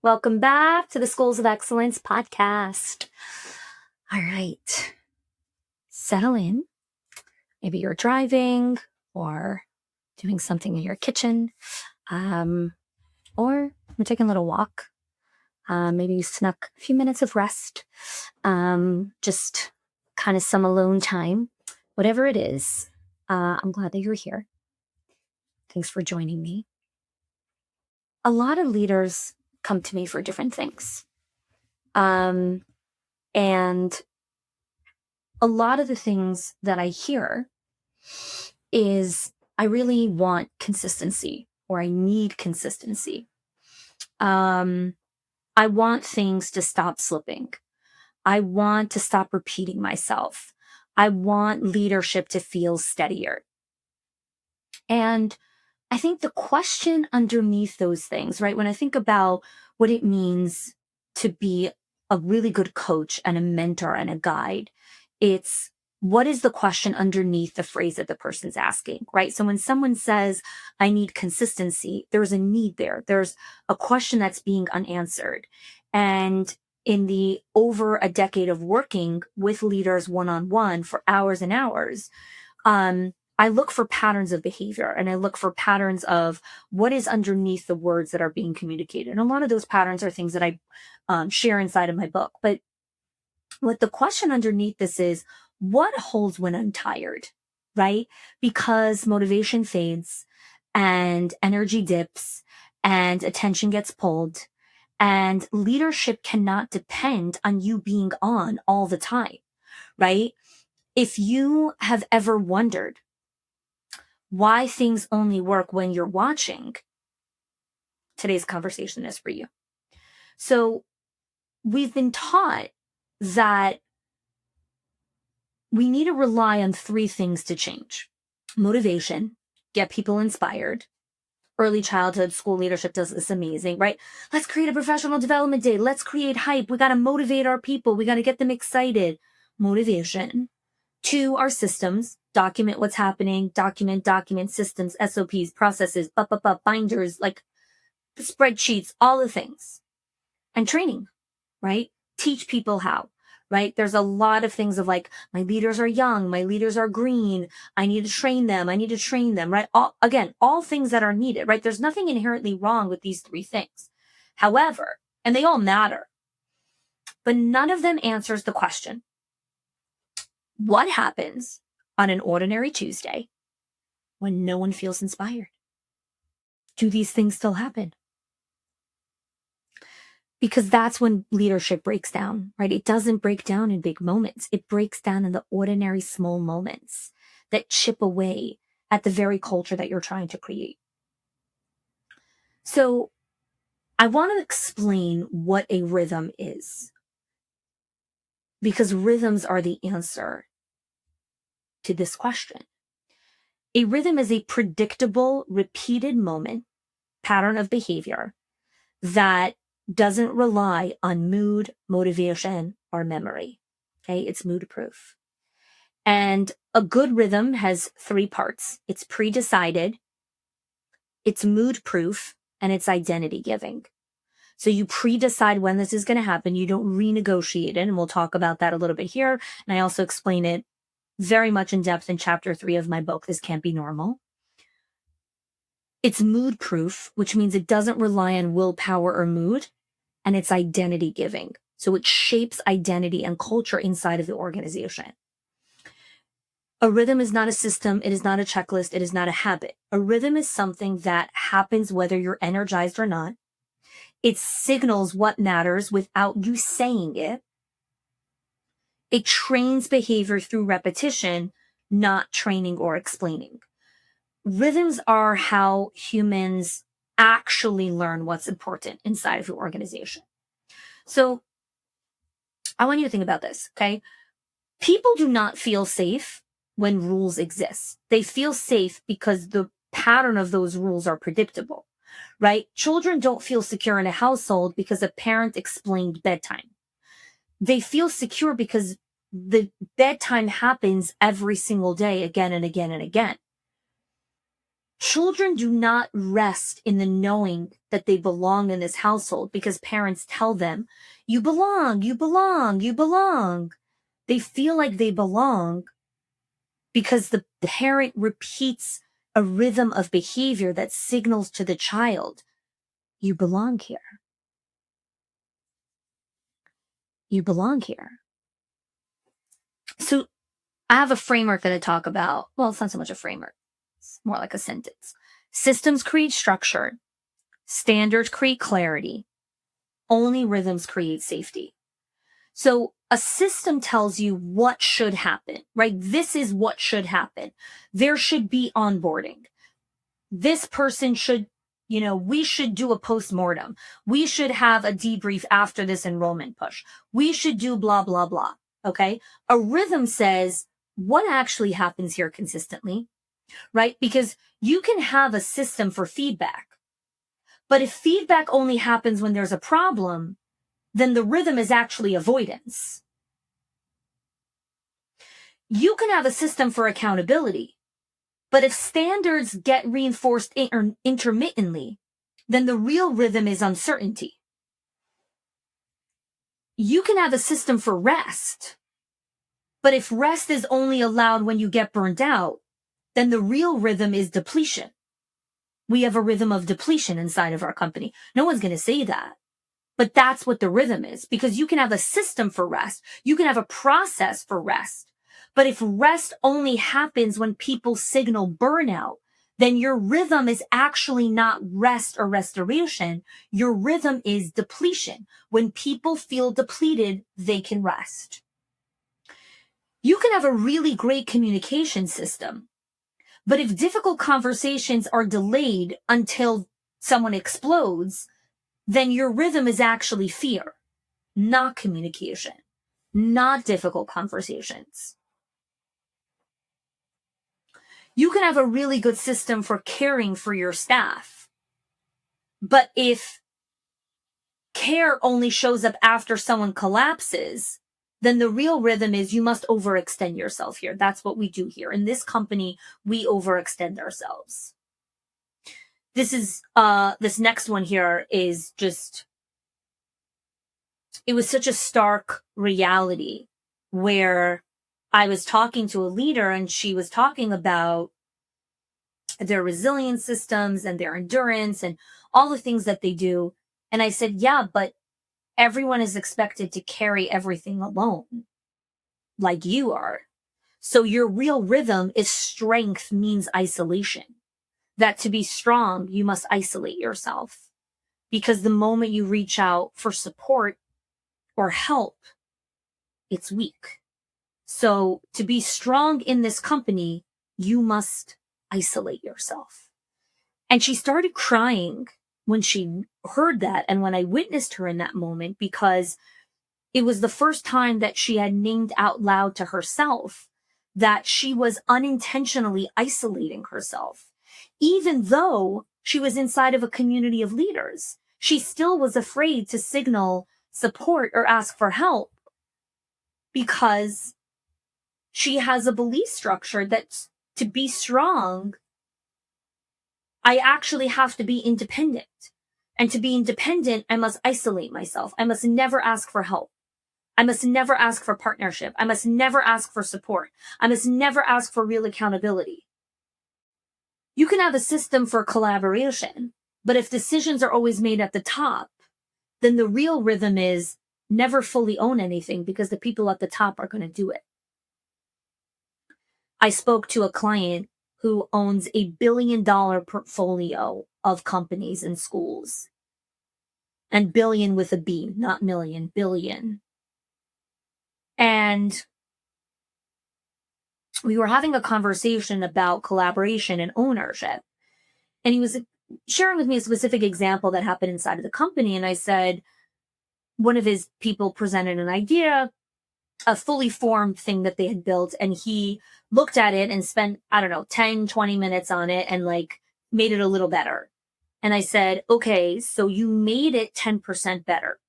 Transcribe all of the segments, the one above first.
Welcome back to the Schools of Excellence podcast. All right. Settle in. Maybe you're driving or doing something in your kitchen, or you're taking a little walk. Maybe you snuck a few minutes of rest, just kind of some alone time. Whatever it is, I'm glad that you're here. Thanks for joining me. A lot of leaders come to me for different things. And a lot of the things that I hear is I really want consistency, or I need consistency. I want things to stop slipping. I want to stop repeating myself. I want leadership to feel steadier. And I think the question underneath those things, right? When I think about what it means to be a really good coach and a mentor and a guide, it's what is the question underneath the phrase that the person's asking, right? So when someone says, I need consistency, there's a need there. There's a question that's being unanswered. And in the over a decade of working with leaders one-on-one for hours and hours, I look for patterns of behavior, and I look for patterns of what is underneath the words that are being communicated. And a lot of those patterns are things that I share inside of my book. But what the question underneath this is, what holds when I'm tired, right? Because motivation fades and energy dips and attention gets pulled, and leadership cannot depend on you being on all the time, right? If you have ever wondered why things only work when you're watching, today's conversation is for you. So we've been taught that we need to rely on three things to change: motivation, get people inspired. Early childhood school leadership does this amazing, right? Let's create a professional development day. Let's create hype. We got to motivate our people. We got to get them excited. Motivation. 2, our systems. Document what's happening. Document systems, SOPs, processes, binders, like spreadsheets, all the things. And training, right? Teach people how, right? There's a lot of things of like, my leaders are young, my leaders are green, I need to train them, right? All things that are needed, right? There's nothing inherently wrong with these three things. However, and they all matter, but none of them answers the question: what happens on an ordinary Tuesday when no one feels inspired? Do these things still happen? Because that's when leadership breaks down, right? It doesn't break down in big moments. It breaks down in the ordinary small moments that chip away at the very culture that you're trying to create. So I want to explain what a rhythm is, because rhythms are the answer to this question. A rhythm is a predictable, repeated pattern of behavior that doesn't rely on mood, motivation, or memory. Okay, it's mood proof. And a good rhythm has 3 parts. It's pre-decided, it's mood proof, and it's identity giving. So you pre-decide when this is going to happen. You don't renegotiate it. And we'll talk about that a little bit here. And I also explain it very much in depth in chapter 3 of my book, This Can't Be Normal. It's mood proof, which means it doesn't rely on willpower or mood, and it's identity giving. So it shapes identity and culture inside of the organization. A rhythm is not a system. It is not a checklist. It is not a habit. A rhythm is something that happens whether you're energized or not. It signals what matters without you saying it. It trains behavior through repetition, not training or explaining. Rhythms are how humans actually learn what's important inside of your organization. So I want you to think about this, okay? People do not feel safe when rules exist. They feel safe because the pattern of those rules are predictable, right? Children don't feel secure in a household because a parent explained bedtime. They feel secure because the bedtime happens every single day, again and again and again. Children do not rest in the knowing that they belong in this household because parents tell them, you belong, you belong, you belong. They feel like they belong because the parent repeats a rhythm of behavior that signals to the child, you belong here. You belong here. So I have a framework that I talk about. Well, it's not so much a framework. It's more like a sentence. Systems create structure. Standards create clarity. Only rhythms create safety. So a system tells you what should happen, right? This is what should happen. There should be onboarding. This person should, we should do a postmortem. We should have a debrief after this enrollment push. We should do blah, blah, blah. Okay. A rhythm says what actually happens here consistently, right? Because you can have a system for feedback, but if feedback only happens when there's a problem, then the rhythm is actually avoidance. You can have a system for accountability, but if standards get reinforced intermittently, then the real rhythm is uncertainty. You can have a system for rest, but if rest is only allowed when you get burned out, then the real rhythm is depletion. We have a rhythm of depletion inside of our company. No one's going to say that. But that's what the rhythm is, because you can have a system for rest. You can have a process for rest. But if rest only happens when people signal burnout, then your rhythm is actually not rest or restoration. Your rhythm is depletion. When people feel depleted, they can rest. You can have a really great communication system, but if difficult conversations are delayed until someone explodes, then your rhythm is actually fear, not communication, not difficult conversations. You can have a really good system for caring for your staff, but if care only shows up after someone collapses, then the real rhythm is you must overextend yourself here. That's what we do here. In this company, we overextend ourselves. This next one here is just, it was such a stark reality where I was talking to a leader and she was talking about their resilience systems and their endurance and all the things that they do. And I said, yeah, but everyone is expected to carry everything alone, like you are. So your real rhythm is strength means isolation. That to be strong, you must isolate yourself. Because the moment you reach out for support or help, it's weak. So to be strong in this company, you must isolate yourself. And she started crying when she heard that and when I witnessed her in that moment, because it was the first time that she had named out loud to herself that she was unintentionally isolating herself. Even though she was inside of a community of leaders, she still was afraid to signal support or ask for help because she has a belief structure that to be strong, I actually have to be independent. And to be independent, I must isolate myself. I must never ask for help. I must never ask for partnership. I must never ask for support. I must never ask for real accountability. You can have a system for collaboration, but if decisions are always made at the top, then the real rhythm is never fully own anything because the people at the top are going to do it. I spoke to a client who owns $1 billion portfolio of companies and schools. And billion with a B, not million, billion. And we were having a conversation about collaboration and ownership. And he was sharing with me a specific example that happened inside of the company. And I said, one of his people presented an idea, a fully formed thing that they had built. And he looked at it and spent, 10, 20 minutes on it and made it a little better. And I said, okay, so you made it 10% better.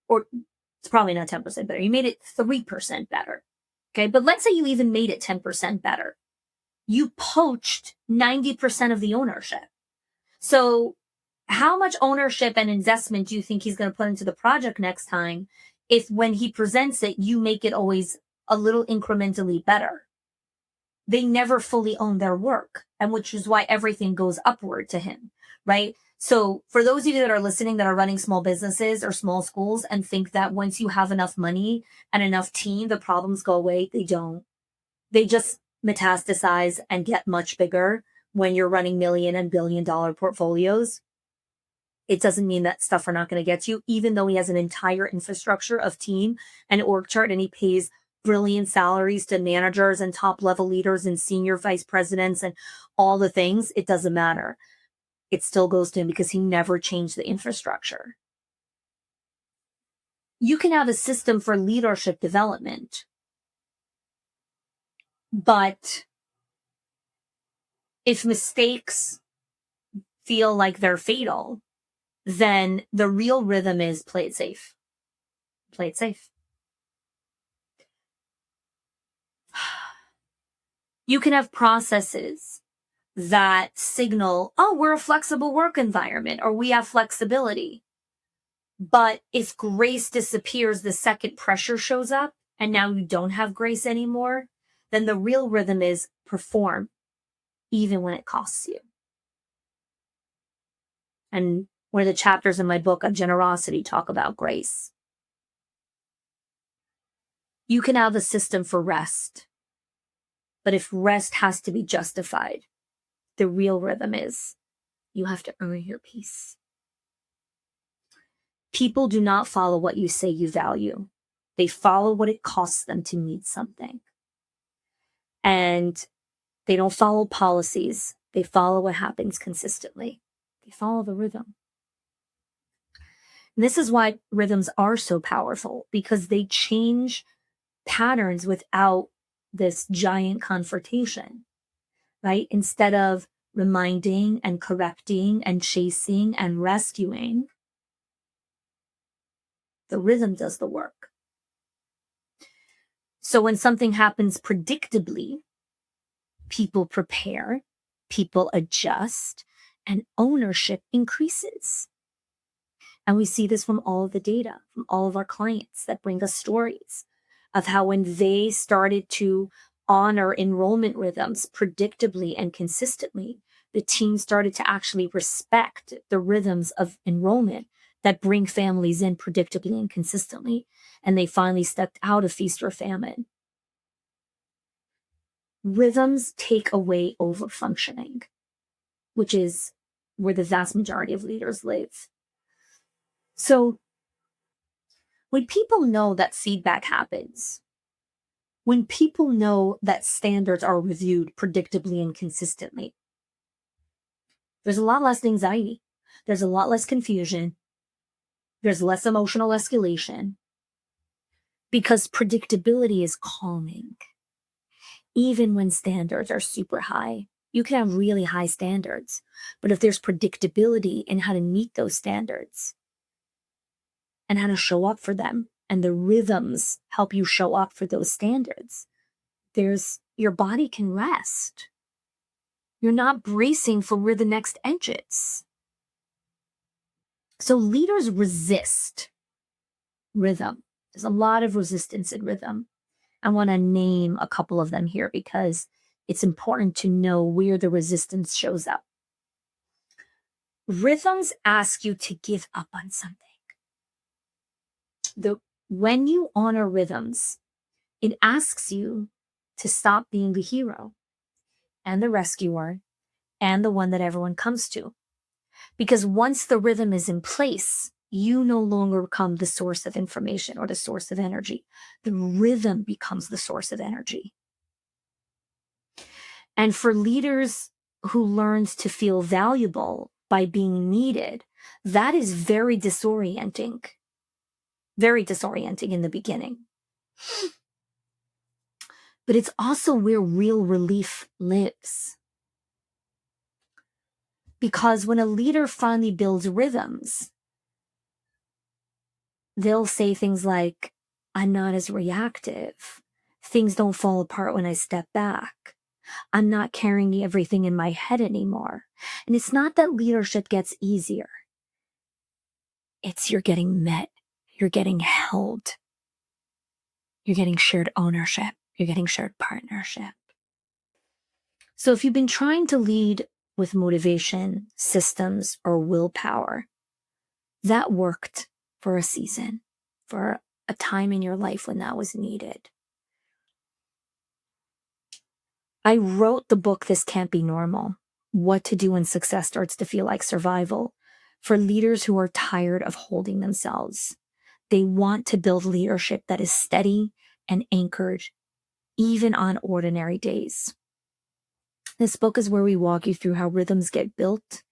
Or it's probably not 10% better. You made it 3% better. Okay. But let's say you even made it 10% better. you poached 90% of the ownership. So how much ownership and investment do you think he's going to put into the project next time if when he presents it, you make it always a little incrementally better? They never fully own their work, and which is why everything goes upward to him, right? So for those of you that are listening that are running small businesses or small schools and think that once you have enough money and enough team, the problems go away, they don't. They just metastasize and get much bigger when you're running million and billion-dollar portfolios. It doesn't mean that stuff are not going to get you, even though he has an entire infrastructure of team and org chart, and he pays brilliant salaries to managers and top level leaders and senior vice presidents and all the things. It doesn't matter. It still goes to him because he never changed the infrastructure. You can have a system for leadership development, but if mistakes feel like they're fatal, then the real rhythm is play it safe. Play it safe. You can have processes that signal, oh, we're a flexible work environment, or we have flexibility. But if grace disappears the second pressure shows up and now you don't have grace anymore, then the real rhythm is perform, even when it costs you. And one of the chapters in my book of generosity talk about grace. You can have a system for rest, but if rest has to be justified, the real rhythm is you have to earn your peace. People do not follow what you say you value. They follow what it costs them to need something. And they don't follow policies. They follow what happens consistently. They follow the rhythm. And this is why rhythms are so powerful, because they change patterns without this giant confrontation, right? Instead of reminding and correcting and chasing and rescuing, the rhythm does the work. So when something happens predictably, people prepare, people adjust, and ownership increases. And we see this from all of the data, from all of our clients that bring us stories of how when they started to honor enrollment rhythms predictably and consistently, the team started to actually respect the rhythms of enrollment that bring families in predictably and consistently. And they finally stepped out of feast or famine. Rhythms take away overfunctioning, which is where the vast majority of leaders live. So when people know that feedback happens, when people know that standards are reviewed predictably and consistently, there's a lot less anxiety. There's a lot less confusion. There's less emotional escalation because predictability is calming. Even when standards are super high, you can have really high standards, but if there's predictability in how to meet those standards and how to show up for them, and the rhythms help you show up for those standards, your body can rest. You're not bracing for where the next edge is. So leaders resist rhythm. There's a lot of resistance in rhythm. I want to name a couple of them here because it's important to know where the resistance shows up. Rhythms ask you to give up on something. When you honor rhythms, it asks you to stop being the hero and the rescuer and the one that everyone comes to. Because once the rhythm is in place, you no longer become the source of information or the source of energy. The rhythm becomes the source of energy. And for leaders who learns to feel valuable by being needed, that is very disorienting. Very disorienting in the beginning. But it's also where real relief lives. Because when a leader finally builds rhythms, they'll say things like, I'm not as reactive. Things don't fall apart when I step back. I'm not carrying everything in my head anymore. And it's not that leadership gets easier. It's you're getting met. You're getting held. You're getting shared ownership. You're getting shared partnership. So if you've been trying to lead with motivation, systems, or willpower, that worked for a season, for a time in your life when that was needed. I wrote the book, This Can't Be Normal, What to Do When Success Starts to Feel Like Survival, for leaders who are tired of holding themselves. They want to build leadership that is steady and anchored, even on ordinary days. This book is where we walk you through how rhythms get built,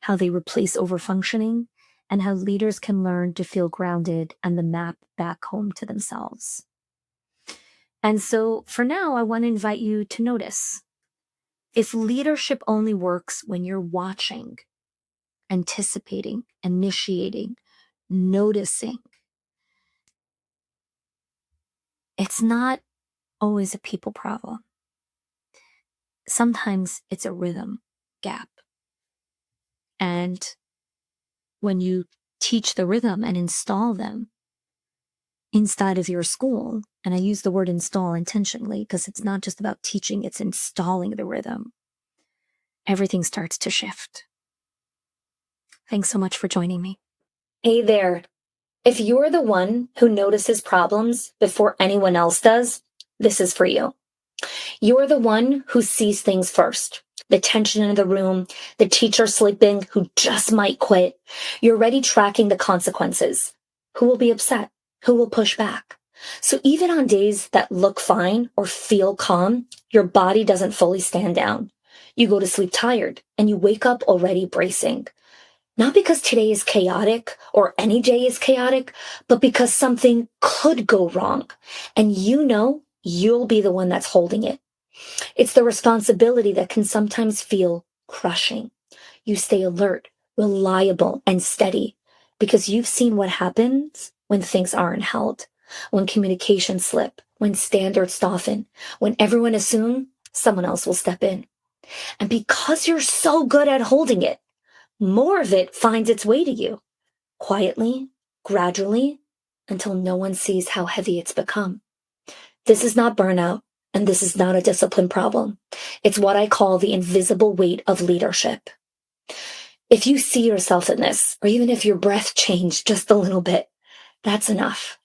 how they replace overfunctioning, and how leaders can learn to feel grounded and the map back home to themselves. And so for now, I want to invite you to notice. If leadership only works when you're watching, anticipating, initiating, noticing, it's not always a people problem. Sometimes it's a rhythm gap. And when you teach the rhythm and install them inside of your school, and I use the word install intentionally because it's not just about teaching, it's installing the rhythm, everything starts to shift. Thanks so much for joining me. Hey there. If you're the one who notices problems before anyone else does, this is for you. You're the one who sees things first. The tension in the room, the teacher sleeping who just might quit. You're already tracking the consequences. Who will be upset? Who will push back? So even on days that look fine or feel calm, your body doesn't fully stand down. You go to sleep tired and you wake up already bracing. Not because today is chaotic or any day is chaotic, but because something could go wrong. And you know you'll be the one that's holding it. It's the responsibility that can sometimes feel crushing. You stay alert, reliable, and steady because you've seen what happens when things aren't held, when communications slip, when standards soften, when everyone assumes someone else will step in. And because you're so good at holding it, more of it finds its way to you, quietly, gradually, until no one sees how heavy it's become. This is not burnout, and this is not a discipline problem. It's what I call the invisible weight of leadership. If you see yourself in this, or even if your breath changed just a little bit, that's enough.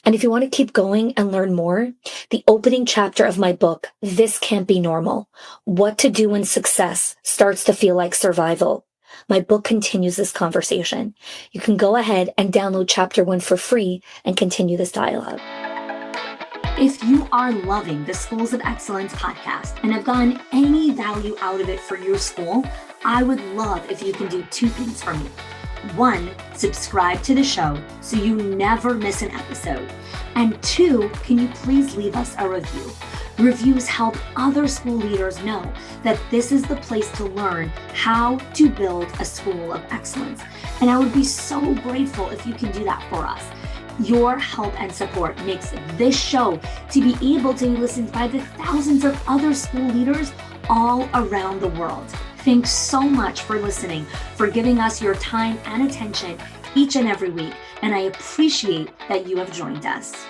And if you want to keep going and learn more, the opening chapter of my book, This Can't Be Normal, What to Do When Success Starts to Feel Like Survival. My book continues this conversation. You can go ahead and download chapter 1 for free and continue this dialogue. If you are loving the Schools of Excellence podcast and have gotten any value out of it for your school, I would love if you can do 2 things for me. 1, subscribe to the show so you never miss an episode. And 2, can you please leave us a review? Reviews help other school leaders know that this is the place to learn how to build a school of excellence. And I would be so grateful if you can do that for us. Your help and support makes this show to be able to be listened by the thousands of other school leaders all around the world. Thanks so much for listening, for giving us your time and attention each and every week, and I appreciate that you have joined us.